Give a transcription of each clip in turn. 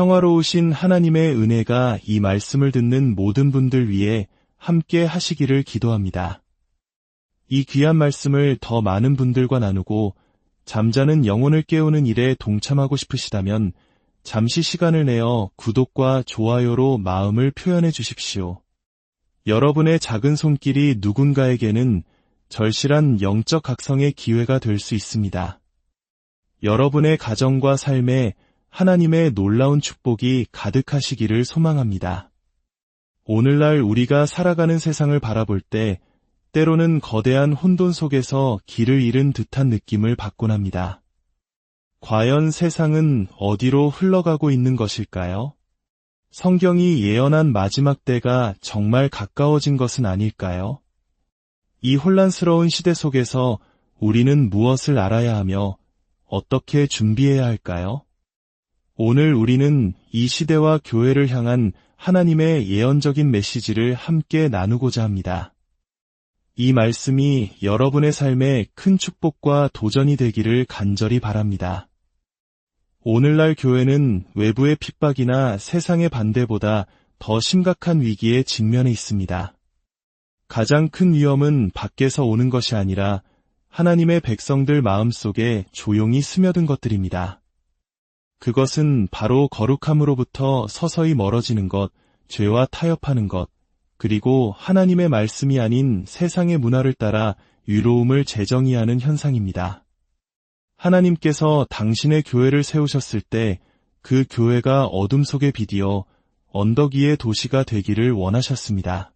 평화로우신 하나님의 은혜가 이 말씀을 듣는 모든 분들 위해 함께 하시기를 기도합니다. 이 귀한 말씀을 더 많은 분들과 나누고 잠자는 영혼을 깨우는 일에 동참하고 싶으시다면 잠시 시간을 내어 구독과 좋아요로 마음을 표현해 주십시오. 여러분의 작은 손길이 누군가에게는 절실한 영적 각성의 기회가 될 수 있습니다. 여러분의 가정과 삶에 하나님의 놀라운 축복이 가득하시기를 소망합니다. 오늘날 우리가 살아가는 세상을 바라볼 때 때로는 거대한 혼돈 속에서 길을 잃은 듯한 느낌을 받곤 합니다. 과연 세상은 어디로 흘러가고 있는 것일까요? 성경이 예언한 마지막 때가 정말 가까워진 것은 아닐까요? 이 혼란스러운 시대 속에서 우리는 무엇을 알아야 하며 어떻게 준비해야 할까요? 오늘 우리는 이 시대와 교회를 향한 하나님의 예언적인 메시지를 함께 나누고자 합니다. 이 말씀이 여러분의 삶에 큰 축복과 도전이 되기를 간절히 바랍니다. 오늘날 교회는 외부의 핍박이나 세상의 반대보다 더 심각한 위기에 직면해 있습니다. 가장 큰 위험은 밖에서 오는 것이 아니라 하나님의 백성들 마음속에 조용히 스며든 것들입니다. 그것은 바로 거룩함으로부터 서서히 멀어지는 것, 죄와 타협하는 것, 그리고 하나님의 말씀이 아닌 세상의 문화를 따라 유로움을 재정의하는 현상입니다. 하나님께서 당신의 교회를 세우셨을 때 그 교회가 어둠 속에 비디어 언덕 위의 도시가 되기를 원하셨습니다.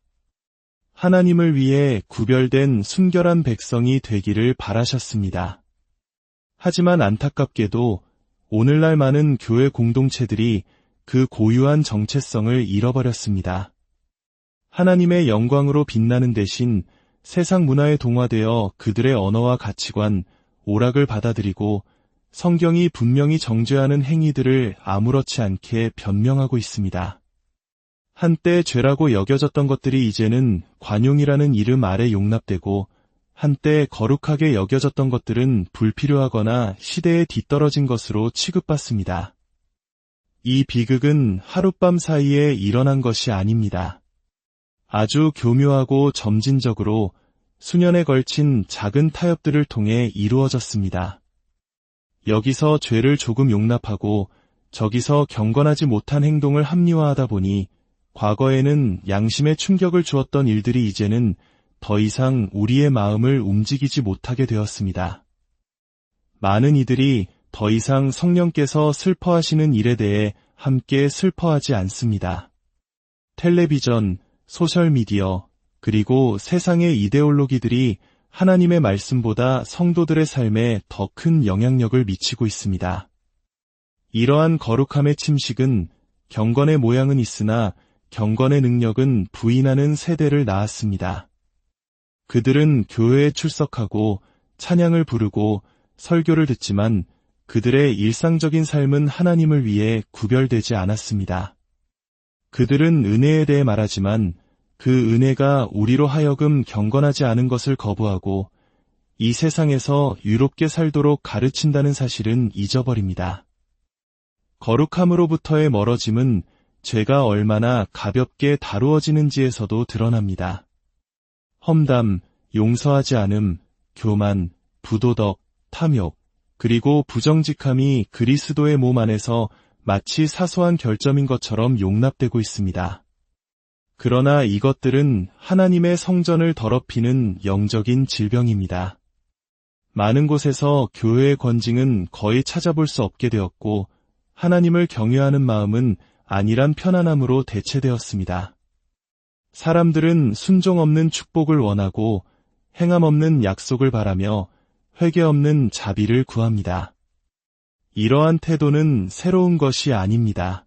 하나님을 위해 구별된 순결한 백성이 되기를 바라셨습니다. 하지만 안타깝게도 오늘날 많은 교회 공동체들이 그 고유한 정체성을 잃어버렸습니다. 하나님의 영광으로 빛나는 대신 세상 문화에 동화되어 그들의 언어와 가치관, 오락을 받아들이고 성경이 분명히 정죄하는 행위들을 아무렇지 않게 변명하고 있습니다. 한때 죄라고 여겨졌던 것들이 이제는 관용이라는 이름 아래 용납되고 한때 거룩하게 여겨졌던 것들은 불필요하거나 시대에 뒤떨어진 것으로 취급받습니다. 이 비극은 하룻밤 사이에 일어난 것이 아닙니다. 아주 교묘하고 점진적으로 수년에 걸친 작은 타협들을 통해 이루어졌습니다. 여기서 죄를 조금 용납하고 저기서 경건하지 못한 행동을 합리화하다 보니 과거에는 양심에 충격을 주었던 일들이 이제는 더 이상 우리의 마음을 움직이지 못하게 되었습니다. 많은 이들이 더 이상 성령께서 슬퍼하시는 일에 대해 함께 슬퍼하지 않습니다. 텔레비전, 소셜미디어, 그리고 세상의 이데올로기들이 하나님의 말씀보다 성도들의 삶에 더 큰 영향력을 미치고 있습니다. 이러한 거룩함의 침식은 경건의 모양은 있으나 경건의 능력은 부인하는 세대를 낳았습니다. 그들은 교회에 출석하고 찬양을 부르고 설교를 듣지만 그들의 일상적인 삶은 하나님을 위해 구별되지 않았습니다. 그들은 은혜에 대해 말하지만 그 은혜가 우리로 하여금 경건하지 않은 것을 거부하고 이 세상에서 유롭게 살도록 가르친다는 사실은 잊어버립니다. 거룩함으로부터의 멀어짐은 죄가 얼마나 가볍게 다루어지는지에서도 드러납니다. 험담, 용서하지 않음, 교만, 부도덕, 탐욕, 그리고 부정직함이 그리스도의 몸 안에서 마치 사소한 결점인 것처럼 용납되고 있습니다. 그러나 이것들은 하나님의 성전을 더럽히는 영적인 질병입니다. 많은 곳에서 교회의 권징은 거의 찾아볼 수 없게 되었고 하나님을 경외하는 마음은 안일한 편안함으로 대체되었습니다. 사람들은 순종 없는 축복을 원하고 행함 없는 약속을 바라며 회개 없는 자비를 구합니다. 이러한 태도는 새로운 것이 아닙니다.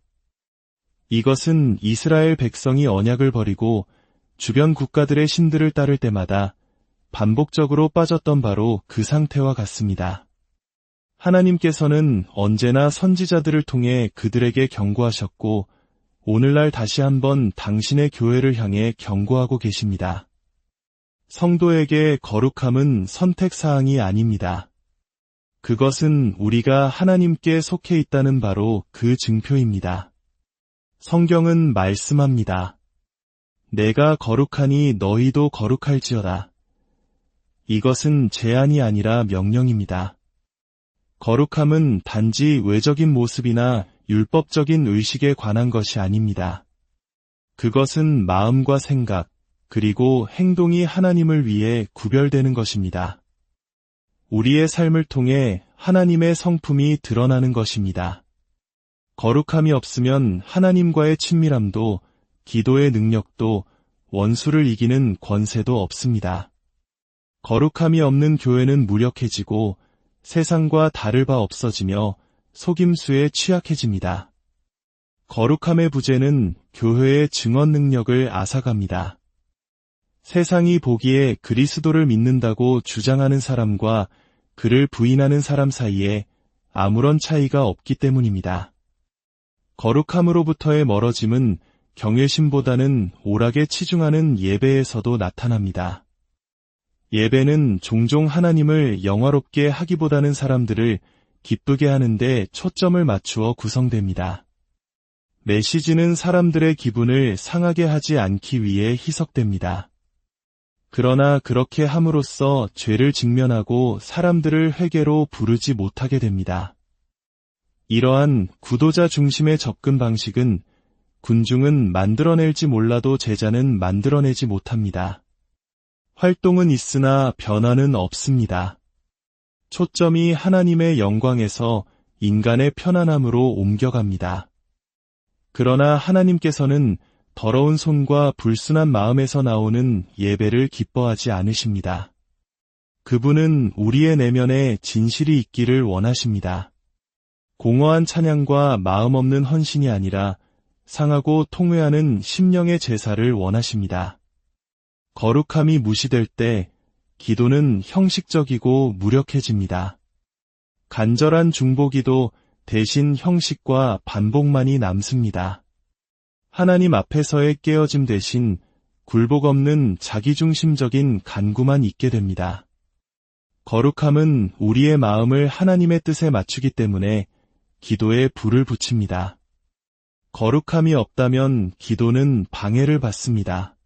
이것은 이스라엘 백성이 언약을 버리고 주변 국가들의 신들을 따를 때마다 반복적으로 빠졌던 바로 그 상태와 같습니다. 하나님께서는 언제나 선지자들을 통해 그들에게 경고하셨고 오늘날 다시 한번 당신의 교회를 향해 경고하고 계십니다. 성도에게 거룩함은 선택사항이 아닙니다. 그것은 우리가 하나님께 속해 있다는 바로 그 증표입니다. 성경은 말씀합니다. 내가 거룩하니 너희도 거룩할지어다. 이것은 제안이 아니라 명령입니다. 거룩함은 단지 외적인 모습이나 율법적인 의식에 관한 것이 아닙니다. 그것은 마음과 생각, 그리고 행동이 하나님을 위해 구별되는 것입니다. 우리의 삶을 통해 하나님의 성품이 드러나는 것입니다. 거룩함이 없으면 하나님과의 친밀함도, 기도의 능력도, 원수를 이기는 권세도 없습니다. 거룩함이 없는 교회는 무력해지고 세상과 다를 바 없어지며 속임수에 취약해집니다. 거룩함의 부재는 교회의 증언 능력을 앗아갑니다. 세상이 보기에 그리스도를 믿는다고 주장하는 사람과 그를 부인하는 사람 사이에 아무런 차이가 없기 때문입니다. 거룩함으로부터의 멀어짐은 경외심보다는 오락에 치중하는 예배에서도 나타납니다. 예배는 종종 하나님을 영화롭게 하기보다는 사람들을 기쁘게 하는데 초점을 맞추어 구성됩니다. 메시지는 사람들의 기분을 상하게 하지 않기 위해 희석됩니다. 그러나 그렇게 함으로써 죄를 직면하고 사람들을 회개로 부르지 못하게 됩니다. 이러한 구도자 중심의 접근 방식은 군중은 만들어낼지 몰라도 제자는 만들어내지 못합니다. 활동은 있으나 변화는 없습니다. 초점이 하나님의 영광에서 인간의 편안함으로 옮겨갑니다. 그러나 하나님께서는 더러운 손과 불순한 마음에서 나오는 예배를 기뻐하지 않으십니다. 그분은 우리의 내면에 진실이 있기를 원하십니다. 공허한 찬양과 마음 없는 헌신이 아니라 상하고 통회하는 심령의 제사를 원하십니다. 거룩함이 무시될 때 기도는 형식적이고 무력해집니다. 간절한 중보기도 대신 형식과 반복만이 남습니다. 하나님 앞에서의 깨어짐 대신 굴복 없는 자기중심적인 간구만 있게 됩니다. 거룩함은 우리의 마음을 하나님의 뜻에 맞추기 때문에 기도에 불을 붙입니다. 거룩함이 없다면 기도는 방해를 받습니다.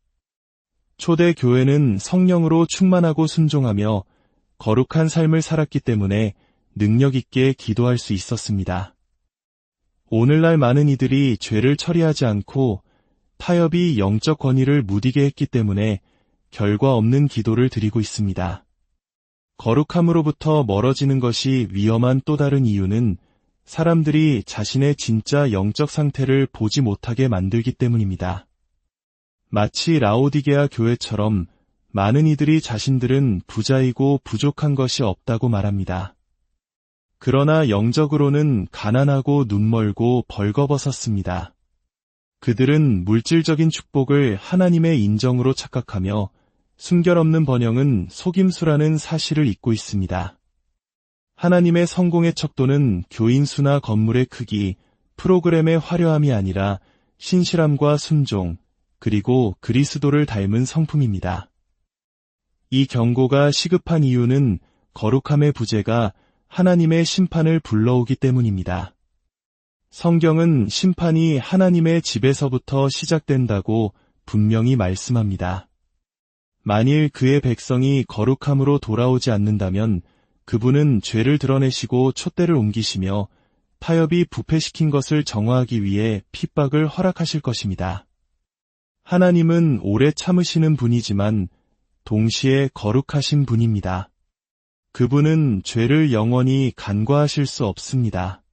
초대 교회는 성령으로 충만하고 순종하며 거룩한 삶을 살았기 때문에 능력 있게 기도할 수 있었습니다. 오늘날 많은 이들이 죄를 처리하지 않고 타협이 영적 권위를 무디게 했기 때문에 결과 없는 기도를 드리고 있습니다. 거룩함으로부터 멀어지는 것이 위험한 또 다른 이유는 사람들이 자신의 진짜 영적 상태를 보지 못하게 만들기 때문입니다. 마치 라오디게아 교회처럼 많은 이들이 자신들은 부자이고 부족한 것이 없다고 말합니다. 그러나 영적으로는 가난하고 눈멀고 벌거벗었습니다. 그들은 물질적인 축복을 하나님의 인정으로 착각하며 순결없는 번영은 속임수라는 사실을 잊고 있습니다. 하나님의 성공의 척도는 교인 수나 건물의 크기, 프로그램의 화려함이 아니라 신실함과 순종, 그리고 그리스도를 닮은 성품입니다. 이 경고가 시급한 이유는 거룩함의 부재가 하나님의 심판을 불러오기 때문입니다. 성경은 심판이 하나님의 집에서부터 시작된다고 분명히 말씀합니다. 만일 그의 백성이 거룩함으로 돌아오지 않는다면 그분은 죄를 드러내시고 촛대를 옮기시며 타협이 부패시킨 것을 정화하기 위해 핍박을 허락하실 것입니다. 하나님은 오래 참으시는 분이지만 동시에 거룩하신 분입니다. 그분은 죄를 영원히 간과하실 수 없습니다.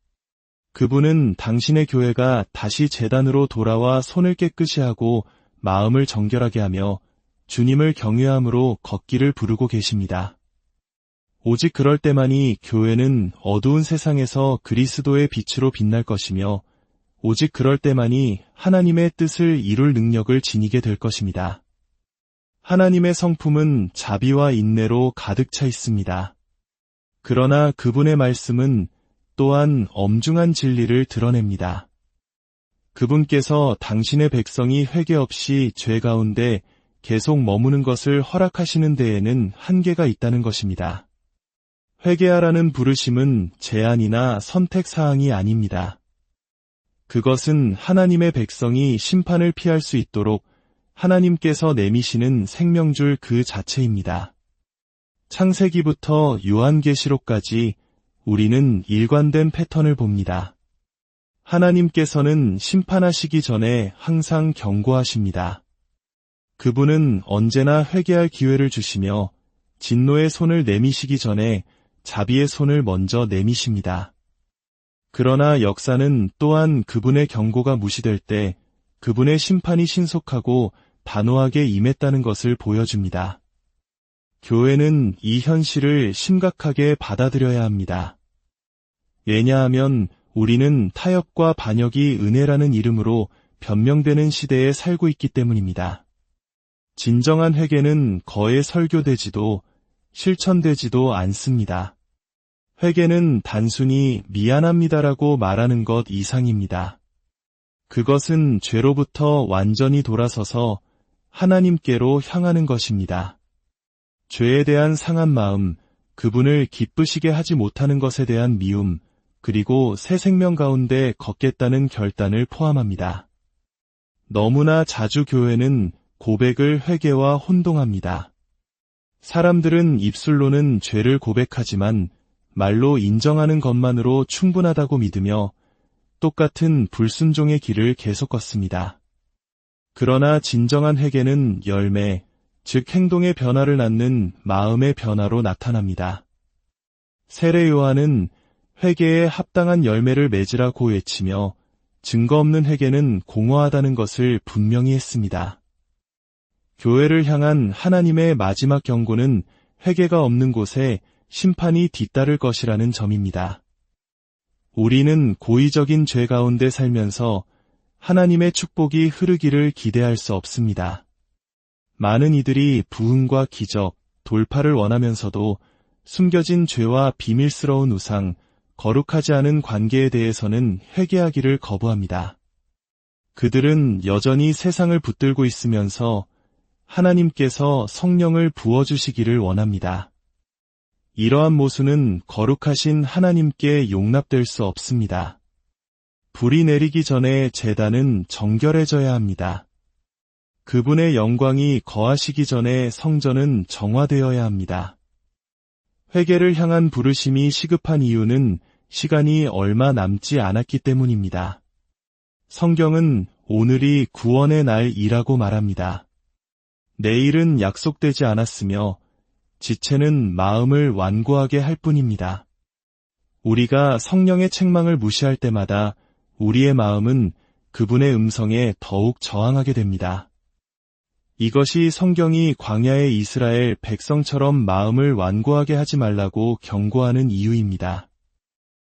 그분은 당신의 교회가 다시 제단으로 돌아와 손을 깨끗이 하고 마음을 정결하게 하며 주님을 경외함으로 걷기를 부르고 계십니다. 오직 그럴 때만이 교회는 어두운 세상에서 그리스도의 빛으로 빛날 것이며 오직 그럴 때만이 하나님의 뜻을 이룰 능력을 지니게 될 것입니다. 하나님의 성품은 자비와 인내로 가득 차 있습니다. 그러나 그분의 말씀은 또한 엄중한 진리를 드러냅니다. 그분께서 당신의 백성이 회개 없이 죄 가운데 계속 머무는 것을 허락하시는 데에는 한계가 있다는 것입니다. 회개하라는 부르심은 제안이나 선택사항이 아닙니다. 그것은 하나님의 백성이 심판을 피할 수 있도록 하나님께서 내미시는 생명줄 그 자체입니다. 창세기부터 요한계시록까지 우리는 일관된 패턴을 봅니다. 하나님께서는 심판하시기 전에 항상 경고하십니다. 그분은 언제나 회개할 기회를 주시며 진노의 손을 내미시기 전에 자비의 손을 먼저 내미십니다. 그러나 역사는 또한 그분의 경고가 무시될 때 그분의 심판이 신속하고 단호하게 임했다는 것을 보여줍니다. 교회는 이 현실을 심각하게 받아들여야 합니다. 왜냐하면 우리는 타협과 반역이 은혜라는 이름으로 변명되는 시대에 살고 있기 때문입니다. 진정한 회개는 거의 설교되지도 실천되지도 않습니다. 회개는 단순히 미안합니다라고 말하는 것 이상입니다. 그것은 죄로부터 완전히 돌아서서 하나님께로 향하는 것입니다. 죄에 대한 상한 마음, 그분을 기쁘시게 하지 못하는 것에 대한 미움, 그리고 새 생명 가운데 걷겠다는 결단을 포함합니다. 너무나 자주 교회는 고백을 회개와 혼동합니다. 사람들은 입술로는 죄를 고백하지만 말로 인정하는 것만으로 충분하다고 믿으며 똑같은 불순종의 길을 계속 걷습니다. 그러나 진정한 회개는 열매, 즉 행동의 변화를 낳는 마음의 변화로 나타납니다. 세례 요한은 회개에 합당한 열매를 맺으라고 외치며 증거 없는 회개는 공허하다는 것을 분명히 했습니다. 교회를 향한 하나님의 마지막 경고는 회개가 없는 곳에 심판이 뒤따를 것이라는 점입니다. 우리는 고의적인 죄 가운데 살면서 하나님의 축복이 흐르기를 기대할 수 없습니다. 많은 이들이 부흥과 기적, 돌파를 원하면서도 숨겨진 죄와 비밀스러운 우상, 거룩하지 않은 관계에 대해서는 회개하기를 거부합니다. 그들은 여전히 세상을 붙들고 있으면서 하나님께서 성령을 부어주시기를 원합니다. 이러한 모순은 거룩하신 하나님께 용납될 수 없습니다. 불이 내리기 전에 제단은 정결해져야 합니다. 그분의 영광이 거하시기 전에 성전은 정화되어야 합니다. 회개를 향한 부르심이 시급한 이유는 시간이 얼마 남지 않았기 때문입니다. 성경은 오늘이 구원의 날이라고 말합니다. 내일은 약속되지 않았으며 지체는 마음을 완고하게 할 뿐입니다. 우리가 성령의 책망을 무시할 때마다 우리의 마음은 그분의 음성에 더욱 저항하게 됩니다. 이것이 성경이 광야의 이스라엘 백성처럼 마음을 완고하게 하지 말라고 경고하는 이유입니다.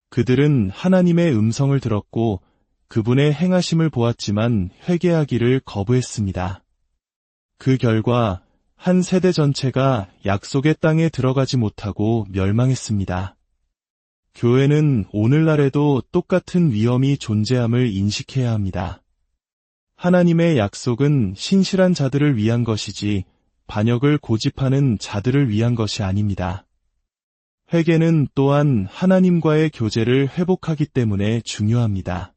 그들은 하나님의 음성을 들었고 그분의 행하심을 보았지만 회개하기를 거부했습니다. 그 결과 한 세대 전체가 약속의 땅에 들어가지 못하고 멸망했습니다. 교회는 오늘날에도 똑같은 위험이 존재함을 인식해야 합니다. 하나님의 약속은 신실한 자들을 위한 것이지 반역을 고집하는 자들을 위한 것이 아닙니다. 회개는 또한 하나님과의 교제를 회복하기 때문에 중요합니다.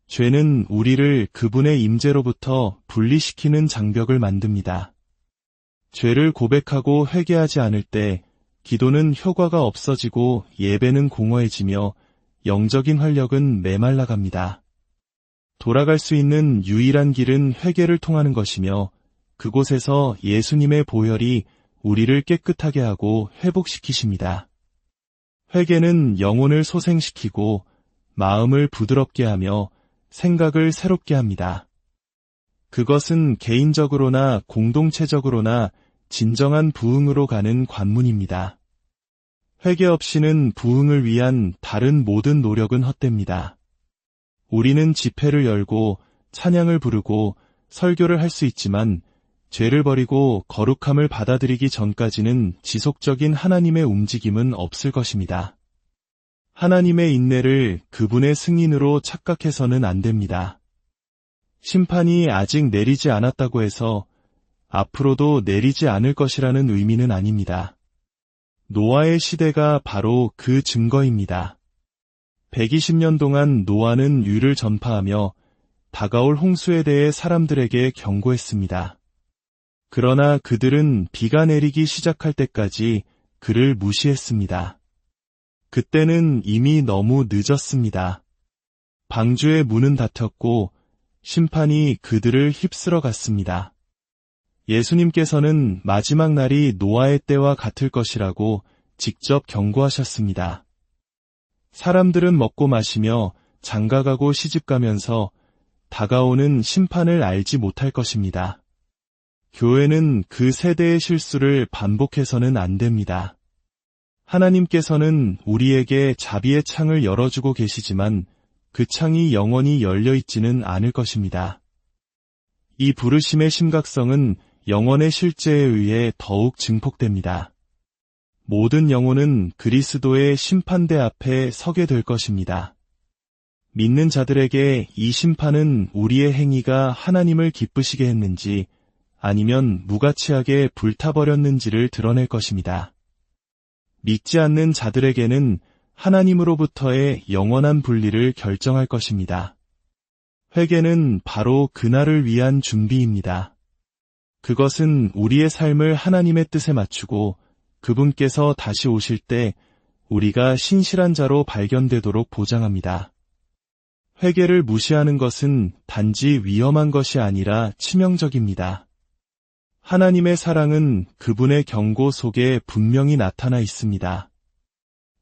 죄는 우리를 그분의 임재로부터 분리시키는 장벽을 만듭니다. 죄를 고백하고 회개하지 않을 때 기도는 효과가 없어지고 예배는 공허해지며 영적인 활력은 메말라갑니다. 돌아갈 수 있는 유일한 길은 회개를 통하는 것이며 그곳에서 예수님의 보혈이 우리를 깨끗하게 하고 회복시키십니다. 회개는 영혼을 소생시키고 마음을 부드럽게 하며 생각을 새롭게 합니다. 그것은 개인적으로나 공동체적으로나 진정한 부흥으로 가는 관문입니다. 회개 없이는 부흥을 위한 다른 모든 노력은 헛됩니다. 우리는 집회를 열고 찬양을 부르고 설교를 할 수 있지만 죄를 버리고 거룩함을 받아들이기 전까지는 지속적인 하나님의 움직임은 없을 것입니다. 하나님의 인내를 그분의 승인으로 착각해서는 안 됩니다. 심판이 아직 내리지 않았다고 해서 앞으로도 내리지 않을 것이라는 의미는 아닙니다. 노아의 시대가 바로 그 증거입니다. 120년 동안 노아는 유를 전파하며 다가올 홍수에 대해 사람들에게 경고했습니다. 그러나 그들은 비가 내리기 시작할 때까지 그를 무시했습니다. 그때는 이미 너무 늦었습니다. 방주의 문은 닫혔고 심판이 그들을 휩쓸어 갔습니다. 예수님께서는 마지막 날이 노아의 때와 같을 것이라고 직접 경고하셨습니다. 사람들은 먹고 마시며 장가가고 시집가면서 다가오는 심판을 알지 못할 것입니다. 교회는 그 세대의 실수를 반복해서는 안 됩니다. 하나님께서는 우리에게 자비의 창을 열어주고 계시지만 그 창이 영원히 열려 있지는 않을 것입니다. 이 부르심의 심각성은 영혼의 실제에 의해 더욱 증폭됩니다. 모든 영혼은 그리스도의 심판대 앞에 서게 될 것입니다. 믿는 자들에게 이 심판은 우리의 행위가 하나님을 기쁘시게 했는지 아니면 무가치하게 불타버렸는지를 드러낼 것입니다. 믿지 않는 자들에게는 하나님으로부터의 영원한 분리를 결정할 것입니다. 회개는 바로 그날을 위한 준비입니다. 그것은 우리의 삶을 하나님의 뜻에 맞추고 그분께서 다시 오실 때 우리가 신실한 자로 발견되도록 보장합니다. 회개를 무시하는 것은 단지 위험한 것이 아니라 치명적입니다. 하나님의 사랑은 그분의 경고 속에 분명히 나타나 있습니다.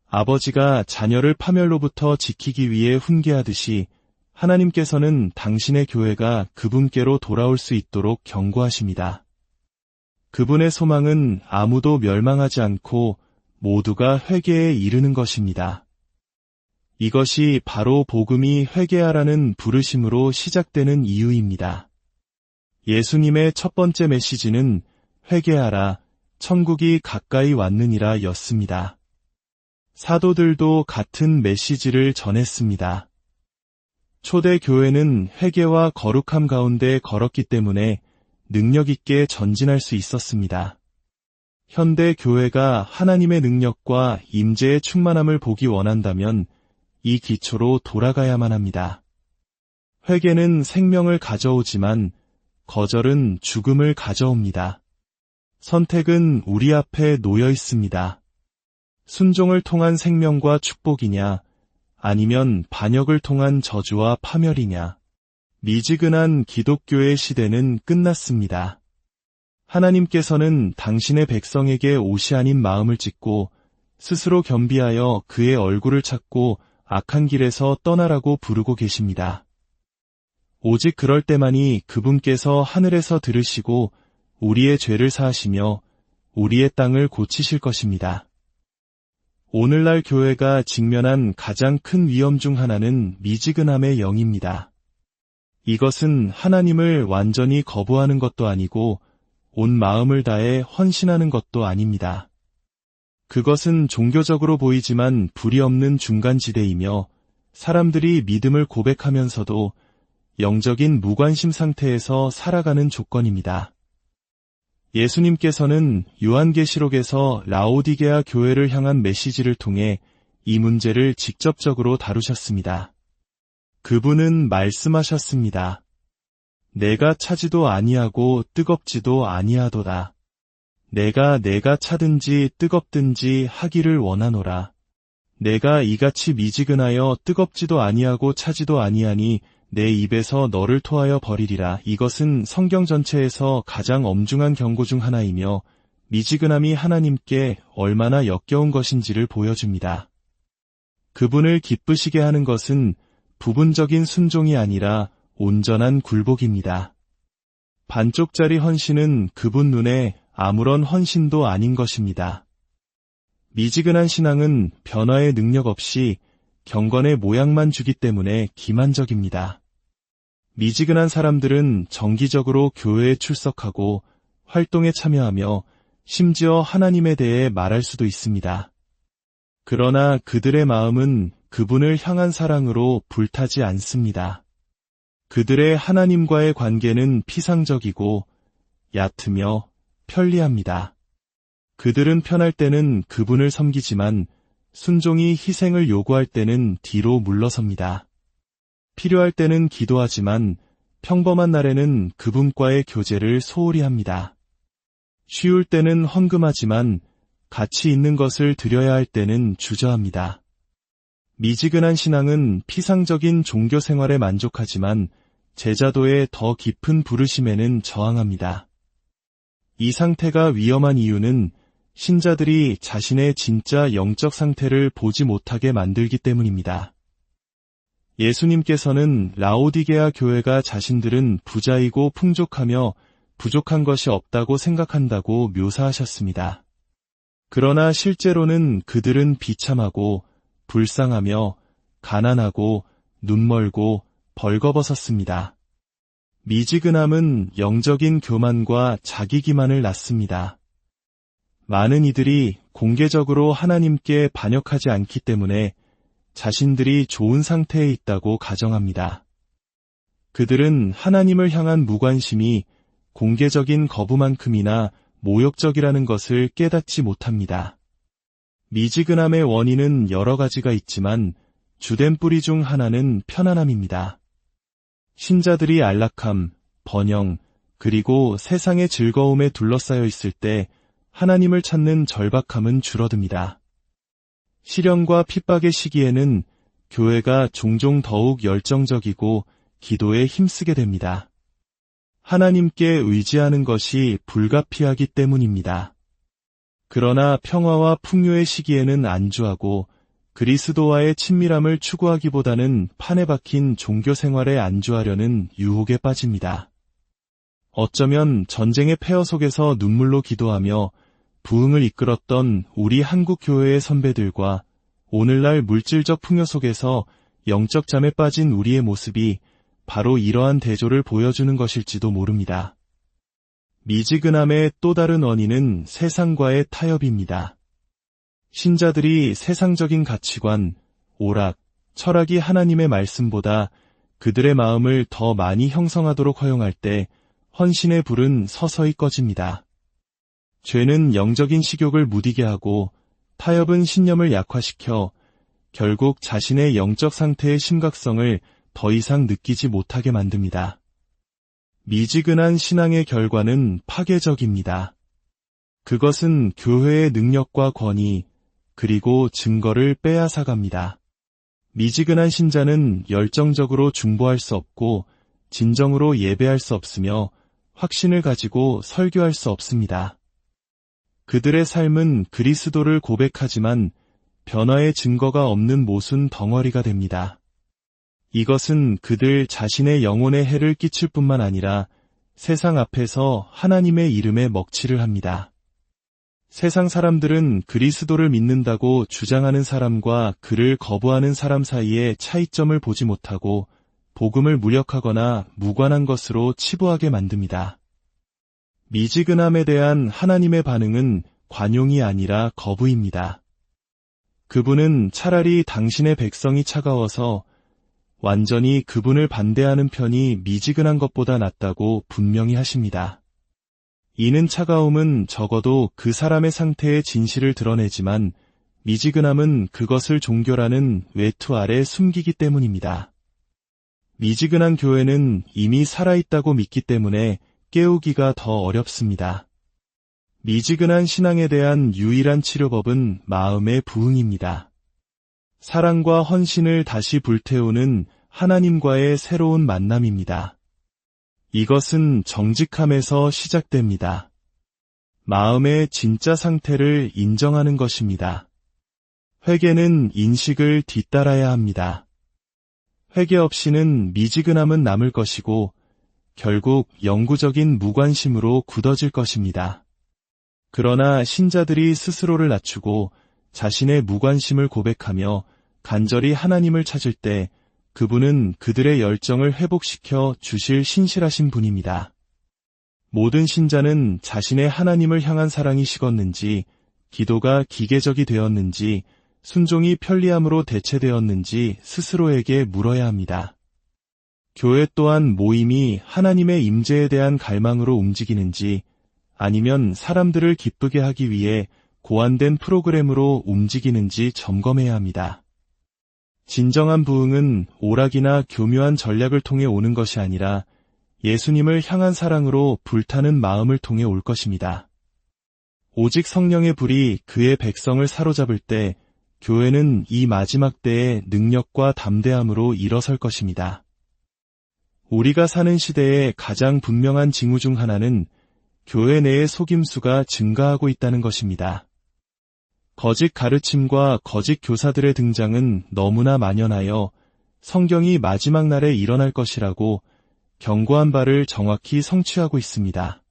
아버지가 자녀를 파멸로부터 지키기 위해 훈계하듯이 하나님께서는 당신의 교회가 그분께로 돌아올 수 있도록 경고하십니다. 그분의 소망은 아무도 멸망하지 않고 모두가 회개에 이르는 것입니다. 이것이 바로 복음이 회개하라는 부르심으로 시작되는 이유입니다. 예수님의 첫 번째 메시지는 회개하라, 천국이 가까이 왔느니라 였습니다. 사도들도 같은 메시지를 전했습니다. 초대 교회는 회개와 거룩함 가운데 걸었기 때문에 능력 있게 전진할 수 있었습니다. 현대 교회가 하나님의 능력과 임재의 충만함을 보기 원한다면 이 기초로 돌아가야만 합니다. 회개는 생명을 가져오지만 거절은 죽음을 가져옵니다. 선택은 우리 앞에 놓여 있습니다. 순종을 통한 생명과 축복이냐, 아니면 반역을 통한 저주와 파멸이냐. 미지근한 기독교의 시대는 끝났습니다. 하나님께서는 당신의 백성에게 옷이 아닌 마음을 찢고 스스로 겸비하여 그의 얼굴을 찾고 악한 길에서 떠나라고 부르고 계십니다. 오직 그럴 때만이 그분께서 하늘에서 들으시고 우리의 죄를 사하시며 우리의 땅을 고치실 것입니다. 오늘날 교회가 직면한 가장 큰 위험 중 하나는 미지근함의 영입니다. 이것은 하나님을 완전히 거부하는 것도 아니고 온 마음을 다해 헌신하는 것도 아닙니다. 그것은 종교적으로 보이지만 불이 없는 중간지대이며 사람들이 믿음을 고백하면서도 영적인 무관심 상태에서 살아가는 조건입니다. 예수님께서는 요한계시록에서 라오디게아 교회를 향한 메시지를 통해 이 문제를 직접적으로 다루셨습니다. 그분은 말씀하셨습니다. 내가 차지도 아니하고 뜨겁지도 아니하도다. 내가 차든지 뜨겁든지 하기를 원하노라. 내가 이같이 미지근하여 뜨겁지도 아니하고 차지도 아니하니 내 입에서 너를 토하여 버리리라. 이것은 성경 전체에서 가장 엄중한 경고 중 하나이며 미지근함이 하나님께 얼마나 역겨운 것인지를 보여줍니다. 그분을 기쁘시게 하는 것은 부분적인 순종이 아니라 온전한 굴복입니다. 반쪽짜리 헌신은 그분 눈에 아무런 헌신도 아닌 것입니다. 미지근한 신앙은 변화의 능력 없이 경건의 모양만 주기 때문에 기만적입니다. 미지근한 사람들은 정기적으로 교회에 출석하고 활동에 참여하며 심지어 하나님에 대해 말할 수도 있습니다. 그러나 그들의 마음은 그분을 향한 사랑으로 불타지 않습니다. 그들의 하나님과의 관계는 피상적이고 얕으며 편리합니다. 그들은 편할 때는 그분을 섬기지만 순종이 희생을 요구할 때는 뒤로 물러섭니다. 필요할 때는 기도하지만 평범한 날에는 그분과의 교제를 소홀히 합니다. 쉬울 때는 헌금하지만 가치 있는 것을 드려야 할 때는 주저합니다. 미지근한 신앙은 피상적인 종교 생활에 만족하지만 제자도의 더 깊은 부르심에는 저항합니다. 이 상태가 위험한 이유는 신자들이 자신의 진짜 영적 상태를 보지 못하게 만들기 때문입니다. 예수님께서는 라오디게아 교회가 자신들은 부자이고 풍족하며 부족한 것이 없다고 생각한다고 묘사하셨습니다. 그러나 실제로는 그들은 비참하고 불쌍하며 가난하고 눈멀고 벌거벗었습니다. 미지근함은 영적인 교만과 자기기만을 낳습니다. 많은 이들이 공개적으로 하나님께 반역하지 않기 때문에 자신들이 좋은 상태에 있다고 가정합니다. 그들은 하나님을 향한 무관심이 공개적인 거부만큼이나 모욕적이라는 것을 깨닫지 못합니다. 미지근함의 원인은 여러 가지가 있지만 주된 뿌리 중 하나는 편안함입니다. 신자들이 안락함, 번영, 그리고 세상의 즐거움에 둘러싸여 있을 때 하나님을 찾는 절박함은 줄어듭니다. 시련과 핍박의 시기에는 교회가 종종 더욱 열정적이고 기도에 힘쓰게 됩니다. 하나님께 의지하는 것이 불가피하기 때문입니다. 그러나 평화와 풍요의 시기에는 안주하고 그리스도와의 친밀함을 추구하기보다는 판에 박힌 종교 생활에 안주하려는 유혹에 빠집니다. 어쩌면 전쟁의 폐허 속에서 눈물로 기도하며 부흥을 이끌었던 우리 한국 교회의 선배들과 오늘날 물질적 풍요 속에서 영적 잠에 빠진 우리의 모습이 바로 이러한 대조를 보여주는 것일지도 모릅니다. 미지근함의 또 다른 원인은 세상과의 타협입니다. 신자들이 세상적인 가치관, 오락, 철학이 하나님의 말씀보다 그들의 마음을 더 많이 형성하도록 허용할 때 헌신의 불은 서서히 꺼집니다. 죄는 영적인 식욕을 무디게 하고 타협은 신념을 약화시켜 결국 자신의 영적 상태의 심각성을 더 이상 느끼지 못하게 만듭니다. 미지근한 신앙의 결과는 파괴적입니다. 그것은 교회의 능력과 권위, 그리고 증거를 빼앗아갑니다. 미지근한 신자는 열정적으로 중보할 수 없고 진정으로 예배할 수 없으며 확신을 가지고 설교할 수 없습니다. 그들의 삶은 그리스도를 고백하지만 변화의 증거가 없는 모순 덩어리가 됩니다. 이것은 그들 자신의 영혼에 해를 끼칠 뿐만 아니라 세상 앞에서 하나님의 이름에 먹칠을 합니다. 세상 사람들은 그리스도를 믿는다고 주장하는 사람과 그를 거부하는 사람 사이의 차이점을 보지 못하고 복음을 무력하거나 무관한 것으로 치부하게 만듭니다. 미지근함에 대한 하나님의 반응은 관용이 아니라 거부입니다. 그분은 차라리 당신의 백성이 차가워서 완전히 그분을 반대하는 편이 미지근한 것보다 낫다고 분명히 하십니다. 이는 차가움은 적어도 그 사람의 상태의 진실을 드러내지만 미지근함은 그것을 종교라는 외투 아래 숨기기 때문입니다. 미지근한 교회는 이미 살아있다고 믿기 때문에 깨우기가 더 어렵습니다. 미지근한 신앙에 대한 유일한 치료법은 마음의 부흥입니다. 사랑과 헌신을 다시 불태우는 하나님과의 새로운 만남입니다. 이것은 정직함에서 시작됩니다. 마음의 진짜 상태를 인정하는 것입니다. 회개는 인식을 뒤따라야 합니다. 회개 없이는 미지근함은 남을 것이고 결국 영구적인 무관심으로 굳어질 것입니다. 그러나 신자들이 스스로를 낮추고 자신의 무관심을 고백하며 간절히 하나님을 찾을 때 그분은 그들의 열정을 회복시켜 주실 신실하신 분입니다. 모든 신자는 자신의 하나님을 향한 사랑이 식었는지, 기도가 기계적이 되었는지, 순종이 편리함으로 대체되었는지 스스로에게 물어야 합니다. 교회 또한 모임이 하나님의 임재에 대한 갈망으로 움직이는지 아니면 사람들을 기쁘게 하기 위해 고안된 프로그램으로 움직이는지 점검해야 합니다. 진정한 부흥은 오락이나 교묘한 전략을 통해 오는 것이 아니라 예수님을 향한 사랑으로 불타는 마음을 통해 올 것입니다. 오직 성령의 불이 그의 백성을 사로잡을 때 교회는 이 마지막 때에 능력과 담대함으로 일어설 것입니다. 우리가 사는 시대의 가장 분명한 징후 중 하나는 교회 내의 속임수가 증가하고 있다는 것입니다. 거짓 가르침과 거짓 교사들의 등장은 너무나 만연하여 성경이 마지막 날에 일어날 것이라고 경고한 바를 정확히 성취하고 있습니다.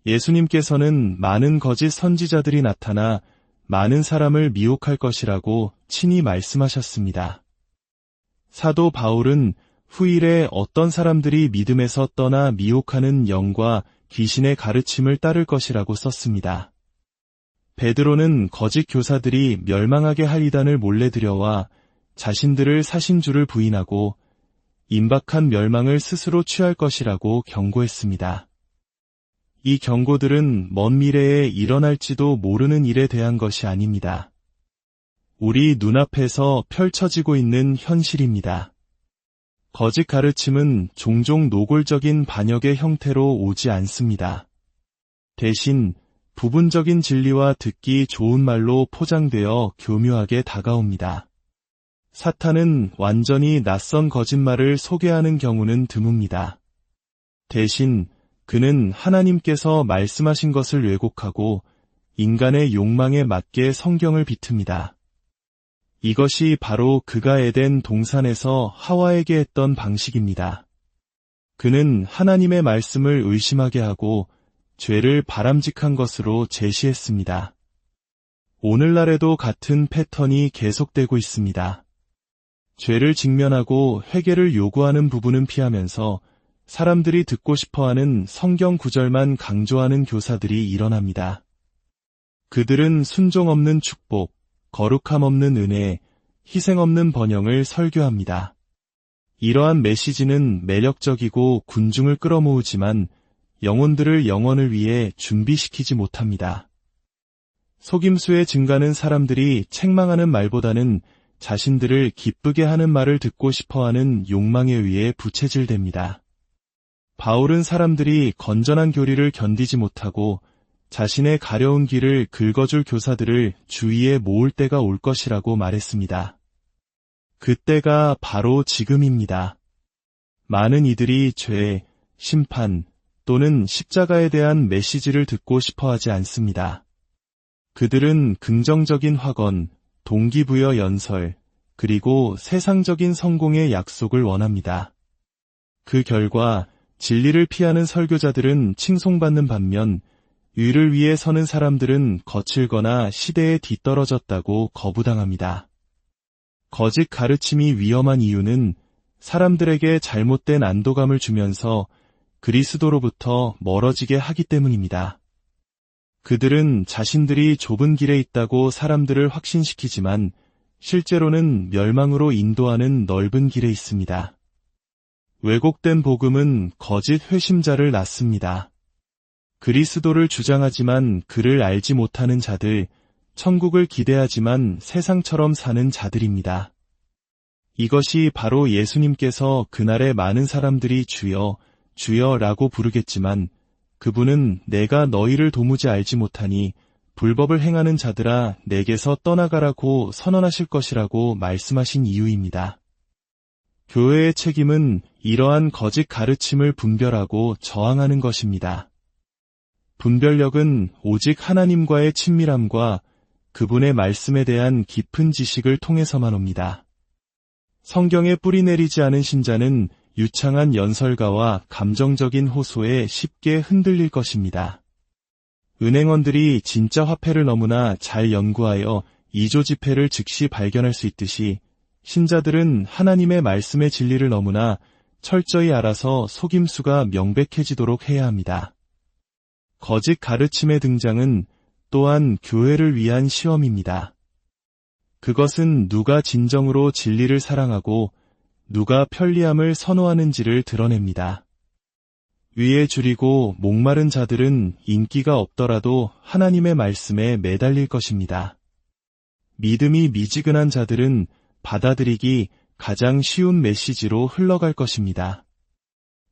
예수님께서는 많은 거짓 선지자들이 나타나 많은 사람을 미혹할 것이라고 친히 말씀하셨습니다. 사도 바울은 후일에 어떤 사람들이 믿음에서 떠나 미혹하는 영과 귀신의 가르침을 따를 것이라고 썼습니다. 베드로는 거짓 교사들이 멸망하게 할 이단을 몰래 들여와 자신들을 사신주를 부인하고 임박한 멸망을 스스로 취할 것이라고 경고했습니다. 이 경고들은 먼 미래에 일어날지도 모르는 일에 대한 것이 아닙니다. 우리 눈앞에서 펼쳐지고 있는 현실입니다. 거짓 가르침은 종종 노골적인 반역의 형태로 오지 않습니다. 대신 부분적인 진리와 듣기 좋은 말로 포장되어 교묘하게 다가옵니다. 사탄은 완전히 낯선 거짓말을 소개하는 경우는 드뭅니다. 대신 그는 하나님께서 말씀하신 것을 왜곡하고 인간의 욕망에 맞게 성경을 비틉니다. 이것이 바로 그가 에덴 동산에서 하와에게 했던 방식입니다. 그는 하나님의 말씀을 의심하게 하고 죄를 바람직한 것으로 제시했습니다. 오늘날에도 같은 패턴이 계속되고 있습니다. 죄를 직면하고 회개를 요구하는 부분은 피하면서 사람들이 듣고 싶어하는 성경 구절만 강조하는 교사들이 일어납니다. 그들은 순종 없는 축복, 거룩함 없는 은혜, 희생 없는 번영을 설교합니다. 이러한 메시지는 매력적이고 군중을 끌어모으지만 영혼들을 영원을 위해 준비시키지 못합니다. 속임수에 증가는 사람들이 책망하는 말보다는 자신들을 기쁘게 하는 말을 듣고 싶어하는 욕망에 의해 부채질됩니다. 바울은 사람들이 건전한 교리를 견디지 못하고 자신의 가려운 길을 긁어줄 교사들을 주위에 모을 때가 올 것이라고 말했습니다. 그때가 바로 지금입니다. 많은 이들이 죄, 심판 또는 십자가에 대한 메시지를 듣고 싶어하지 않습니다. 그들은 긍정적인 확언, 동기부여 연설, 그리고 세상적인 성공의 약속을 원합니다. 그 결과 진리를 피하는 설교자들은 칭송받는 반면 의를 위해 서는 사람들은 거칠거나 시대에 뒤떨어졌다고 거부당합니다. 거짓 가르침이 위험한 이유는 사람들에게 잘못된 안도감을 주면서 그리스도로부터 멀어지게 하기 때문입니다. 그들은 자신들이 좁은 길에 있다고 사람들을 확신시키지만 실제로는 멸망으로 인도하는 넓은 길에 있습니다. 왜곡된 복음은 거짓 회심자를 낳습니다. 그리스도를 주장하지만 그를 알지 못하는 자들, 천국을 기대하지만 세상처럼 사는 자들입니다. 이것이 바로 예수님께서 그날에 많은 사람들이 주여, 주여라고 부르겠지만 그분은 내가 너희를 도무지 알지 못하니 불법을 행하는 자들아 내게서 떠나가라고 선언하실 것이라고 말씀하신 이유입니다. 교회의 책임은 이러한 거짓 가르침을 분별하고 저항하는 것입니다. 분별력은 오직 하나님과의 친밀함과 그분의 말씀에 대한 깊은 지식을 통해서만 옵니다. 성경에 뿌리 내리지 않은 신자는 유창한 연설가와 감정적인 호소에 쉽게 흔들릴 것입니다. 은행원들이 진짜 화폐를 너무나 잘 연구하여 이조지폐를 즉시 발견할 수 있듯이 신자들은 하나님의 말씀의 진리를 너무나 철저히 알아서 속임수가 명백해지도록 해야 합니다. 거짓 가르침의 등장은 또한 교회를 위한 시험입니다. 그것은 누가 진정으로 진리를 사랑하고 누가 편리함을 선호하는지를 드러냅니다. 위에 줄이고 목마른 자들은 인기가 없더라도 하나님의 말씀에 매달릴 것입니다. 믿음이 미지근한 자들은 받아들이기 가장 쉬운 메시지로 흘러갈 것입니다.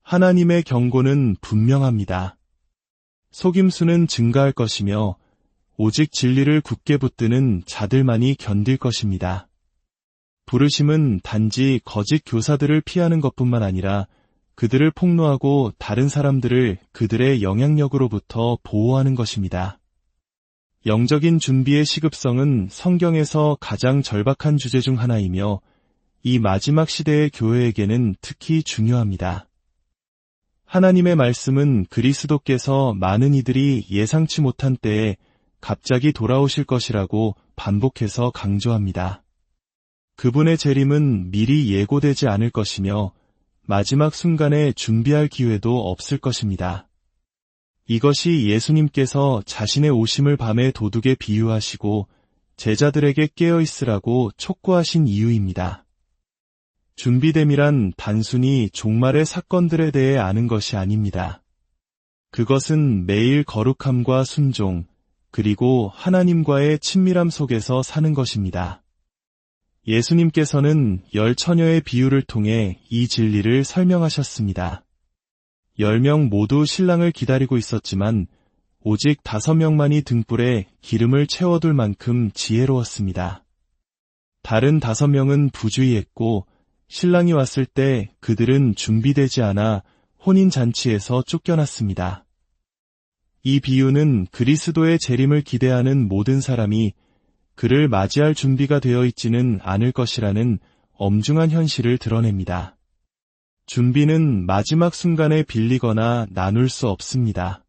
하나님의 경고는 분명합니다. 속임수는 증가할 것이며 오직 진리를 굳게 붙드는 자들만이 견딜 것입니다. 부르심은 단지 거짓 교사들을 피하는 것뿐만 아니라 그들을 폭로하고 다른 사람들을 그들의 영향력으로부터 보호하는 것입니다. 영적인 준비의 시급성은 성경에서 가장 절박한 주제 중 하나이며 이 마지막 시대의 교회에게는 특히 중요합니다. 하나님의 말씀은 그리스도께서 많은 이들이 예상치 못한 때에 갑자기 돌아오실 것이라고 반복해서 강조합니다. 그분의 재림은 미리 예고되지 않을 것이며 마지막 순간에 준비할 기회도 없을 것입니다. 이것이 예수님께서 자신의 오심을 밤의 도둑에 비유하시고 제자들에게 깨어있으라고 촉구하신 이유입니다. 준비됨이란 단순히 종말의 사건들에 대해 아는 것이 아닙니다. 그것은 매일 거룩함과 순종, 그리고 하나님과의 친밀함 속에서 사는 것입니다. 예수님께서는 10처녀의 비유를 통해 이 진리를 설명하셨습니다. 10명 모두 신랑을 기다리고 있었지만 오직 5명만이 등불에 기름을 채워둘 만큼 지혜로웠습니다. 다른 5명은 부주의했고 신랑이 왔을 때 그들은 준비되지 않아 혼인잔치에서 쫓겨났습니다. 이 비유는 그리스도의 재림을 기대하는 모든 사람이 그를 맞이할 준비가 되어 있지는 않을 것이라는 엄중한 현실을 드러냅니다. 준비는 마지막 순간에 빌리거나 나눌 수 없습니다.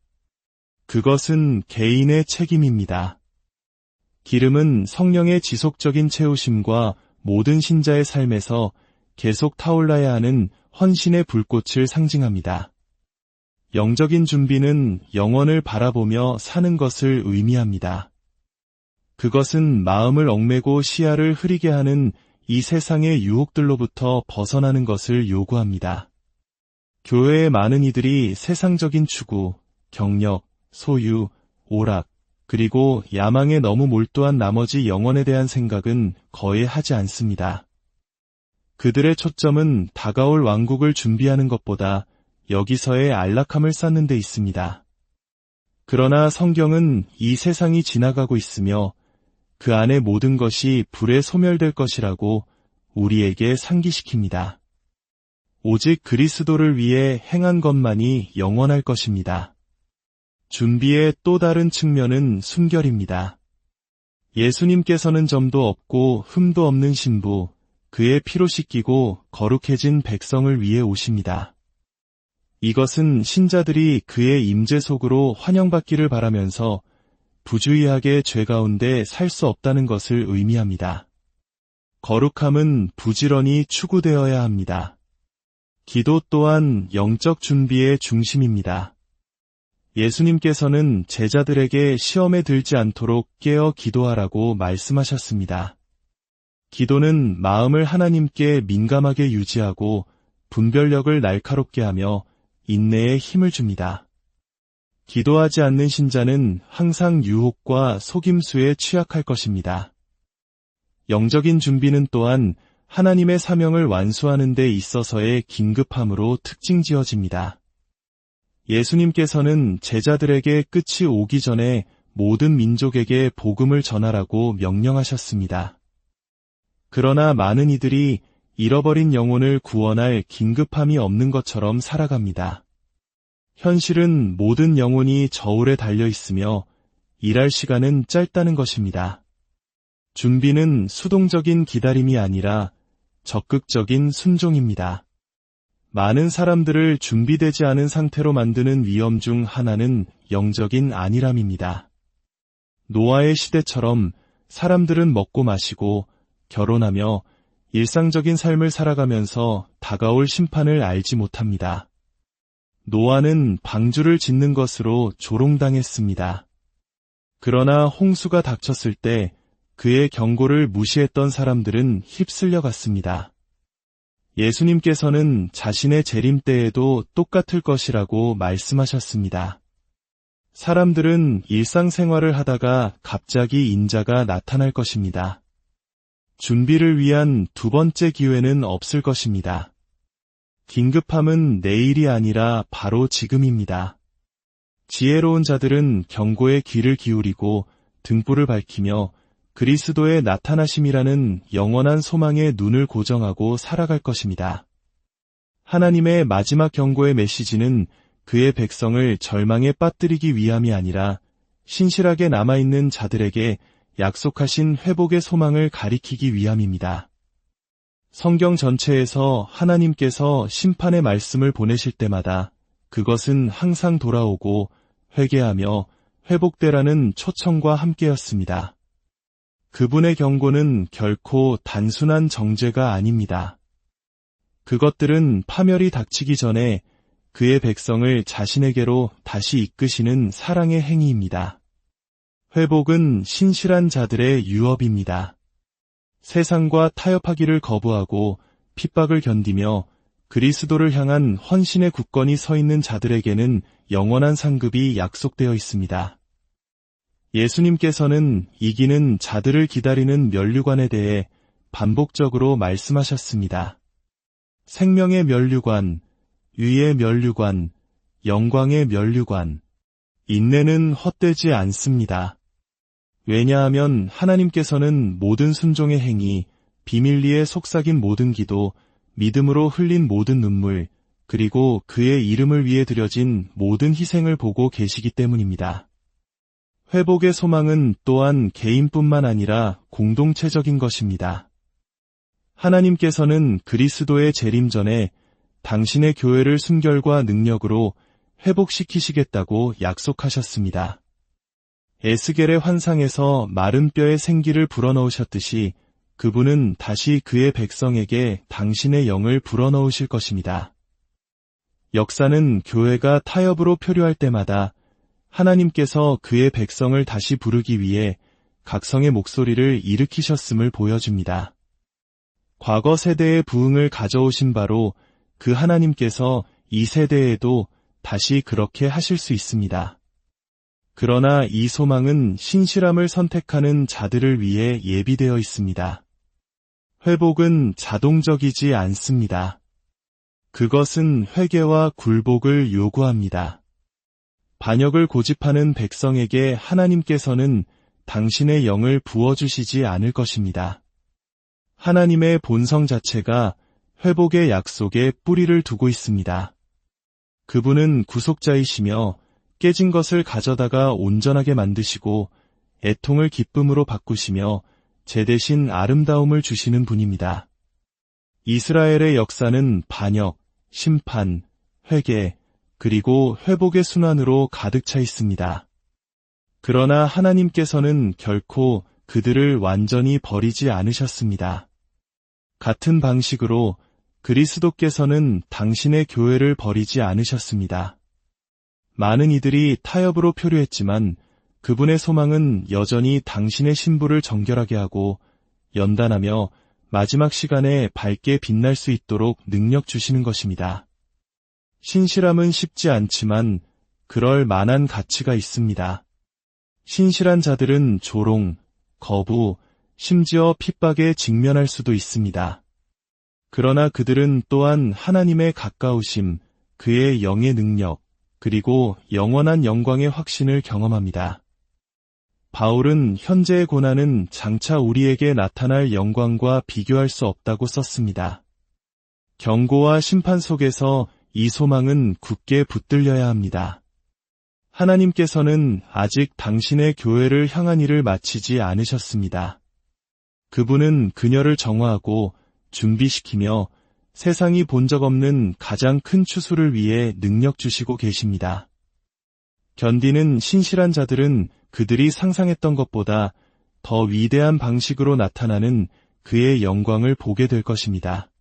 그것은 개인의 책임입니다. 기름은 성령의 지속적인 채우심과 모든 신자의 삶에서 계속 타올라야 하는 헌신의 불꽃을 상징합니다. 영적인 준비는 영원을 바라보며 사는 것을 의미합니다. 그것은 마음을 얽매고 시야를 흐리게 하는 이 세상의 유혹들로부터 벗어나는 것을 요구합니다. 교회의 많은 이들이 세상적인 추구, 경력, 소유, 오락, 그리고 야망에 너무 몰두한 나머지 영혼에 대한 생각은 거의 하지 않습니다. 그들의 초점은 다가올 왕국을 준비하는 것보다 여기서의 안락함을 쌓는 데 있습니다. 그러나 성경은 이 세상이 지나가고 있으며 그 안의 모든 것이 불에 소멸될 것이라고 우리에게 상기시킵니다. 오직 그리스도를 위해 행한 것만이 영원할 것입니다. 준비의 또 다른 측면은 순결입니다. 예수님께서는 점도 없고 흠도 없는 신부, 그의 피로 씻기고 거룩해진 백성을 위해 오십니다. 이것은 신자들이 그의 임재 속으로 환영받기를 바라면서 부주의하게 죄 가운데 살 수 없다는 것을 의미합니다. 거룩함은 부지런히 추구되어야 합니다. 기도 또한 영적 준비의 중심입니다. 예수님께서는 제자들에게 시험에 들지 않도록 깨어 기도하라고 말씀하셨습니다. 기도는 마음을 하나님께 민감하게 유지하고 분별력을 날카롭게 하며 인내에 힘을 줍니다. 기도하지 않는 신자는 항상 유혹과 속임수에 취약할 것입니다. 영적인 준비는 또한 하나님의 사명을 완수하는 데 있어서의 긴급함으로 특징지어집니다. 예수님께서는 제자들에게 끝이 오기 전에 모든 민족에게 복음을 전하라고 명령하셨습니다. 그러나 많은 이들이 잃어버린 영혼을 구원할 긴급함이 없는 것처럼 살아갑니다. 현실은 모든 영혼이 저울에 달려 있으며 일할 시간은 짧다는 것입니다. 준비는 수동적인 기다림이 아니라 적극적인 순종입니다. 많은 사람들을 준비되지 않은 상태로 만드는 위험 중 하나는 영적인 안일함입니다. 노아의 시대처럼 사람들은 먹고 마시고 결혼하며 일상적인 삶을 살아가면서 다가올 심판을 알지 못합니다. 노아는 방주를 짓는 것으로 조롱당했습니다. 그러나 홍수가 닥쳤을 때 그의 경고를 무시했던 사람들은 휩쓸려 갔습니다. 예수님께서는 자신의 재림 때에도 똑같을 것이라고 말씀하셨습니다. 사람들은 일상생활을 하다가 갑자기 인자가 나타날 것입니다. 준비를 위한 두 번째 기회는 없을 것입니다. 긴급함은 내일이 아니라 바로 지금입니다. 지혜로운 자들은 경고에 귀를 기울이고 등불을 밝히며 그리스도의 나타나심이라는 영원한 소망에 눈을 고정하고 살아갈 것입니다. 하나님의 마지막 경고의 메시지는 그의 백성을 절망에 빠뜨리기 위함이 아니라 신실하게 남아있는 자들에게 약속하신 회복의 소망을 가리키기 위함입니다. 성경 전체에서 하나님께서 심판의 말씀을 보내실 때마다 그것은 항상 돌아오고 회개하며 회복되라는 초청과 함께였습니다. 그분의 경고는 결코 단순한 정죄가 아닙니다. 그것들은 파멸이 닥치기 전에 그의 백성을 자신에게로 다시 이끄시는 사랑의 행위입니다. 회복은 신실한 자들의 유업입니다. 세상과 타협하기를 거부하고 핍박을 견디며 그리스도를 향한 헌신의 굳건히 서 있는 자들에게는 영원한 상급이 약속되어 있습니다. 예수님께서는 이기는 자들을 기다리는 면류관에 대해 반복적으로 말씀하셨습니다. 생명의 면류관, 의의 면류관, 영광의 면류관, 인내는 헛되지 않습니다. 왜냐하면 하나님께서는 모든 순종의 행위, 비밀리에 속삭인 모든 기도, 믿음으로 흘린 모든 눈물, 그리고 그의 이름을 위해 드려진 모든 희생을 보고 계시기 때문입니다. 회복의 소망은 또한 개인뿐만 아니라 공동체적인 것입니다. 하나님께서는 그리스도의 재림 전에 당신의 교회를 순결과 능력으로 회복시키시겠다고 약속하셨습니다. 에스겔의 환상에서 마른 뼈에 생기를 불어넣으셨듯이 그분은 다시 그의 백성에게 당신의 영을 불어넣으실 것입니다. 역사는 교회가 타협으로 표류할 때마다 하나님께서 그의 백성을 다시 부르기 위해 각성의 목소리를 일으키셨음을 보여줍니다. 과거 세대의 부흥을 가져오신 바로 그 하나님께서 이 세대에도 다시 그렇게 하실 수 있습니다. 그러나 이 소망은 신실함을 선택하는 자들을 위해 예비되어 있습니다. 회복은 자동적이지 않습니다. 그것은 회개와 굴복을 요구합니다. 반역을 고집하는 백성에게 하나님께서는 당신의 영을 부어주시지 않을 것입니다. 하나님의 본성 자체가 회복의 약속에 뿌리를 두고 있습니다. 그분은 구속자이시며 깨진 것을 가져다가 온전하게 만드시고 애통을 기쁨으로 바꾸시며 제 대신 아름다움을 주시는 분입니다. 이스라엘의 역사는 반역, 심판, 회개, 그리고 회복의 순환으로 가득 차 있습니다. 그러나 하나님께서는 결코 그들을 완전히 버리지 않으셨습니다. 같은 방식으로 그리스도께서는 당신의 교회를 버리지 않으셨습니다. 많은 이들이 타협으로 표류했지만 그분의 소망은 여전히 당신의 신부를 정결하게 하고 연단하며 마지막 시간에 밝게 빛날 수 있도록 능력 주시는 것입니다. 신실함은 쉽지 않지만 그럴 만한 가치가 있습니다. 신실한 자들은 조롱, 거부, 심지어 핍박에 직면할 수도 있습니다. 그러나 그들은 또한 하나님의 가까우심, 그의 영의 능력, 그리고 영원한 영광의 확신을 경험합니다. 바울은 현재의 고난은 장차 우리에게 나타날 영광과 비교할 수 없다고 썼습니다. 경고와 심판 속에서 이 소망은 굳게 붙들려야 합니다. 하나님께서는 아직 당신의 교회를 향한 일을 마치지 않으셨습니다. 그분은 그녀를 정화하고 준비시키며 세상이 본 적 없는 가장 큰 추수를 위해 능력 주시고 계십니다. 견디는 신실한 자들은 그들이 상상했던 것보다 더 위대한 방식으로 나타나는 그의 영광을 보게 될 것입니다.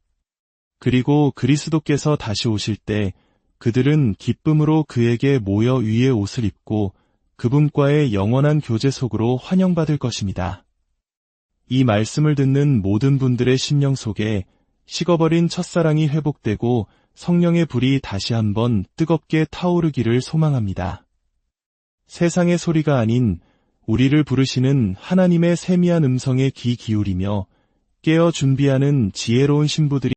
그리고 그리스도께서 다시 오실 때 그들은 기쁨으로 그에게 모여 위의 옷을 입고 그분과의 영원한 교제 속으로 환영받을 것입니다. 이 말씀을 듣는 모든 분들의 심령 속에 식어버린 첫사랑이 회복되고 성령의 불이 다시 한번 뜨겁게 타오르기를 소망합니다. 세상의 소리가 아닌 우리를 부르시는 하나님의 세미한 음성에 귀 기울이며 깨어 준비하는 지혜로운 신부들이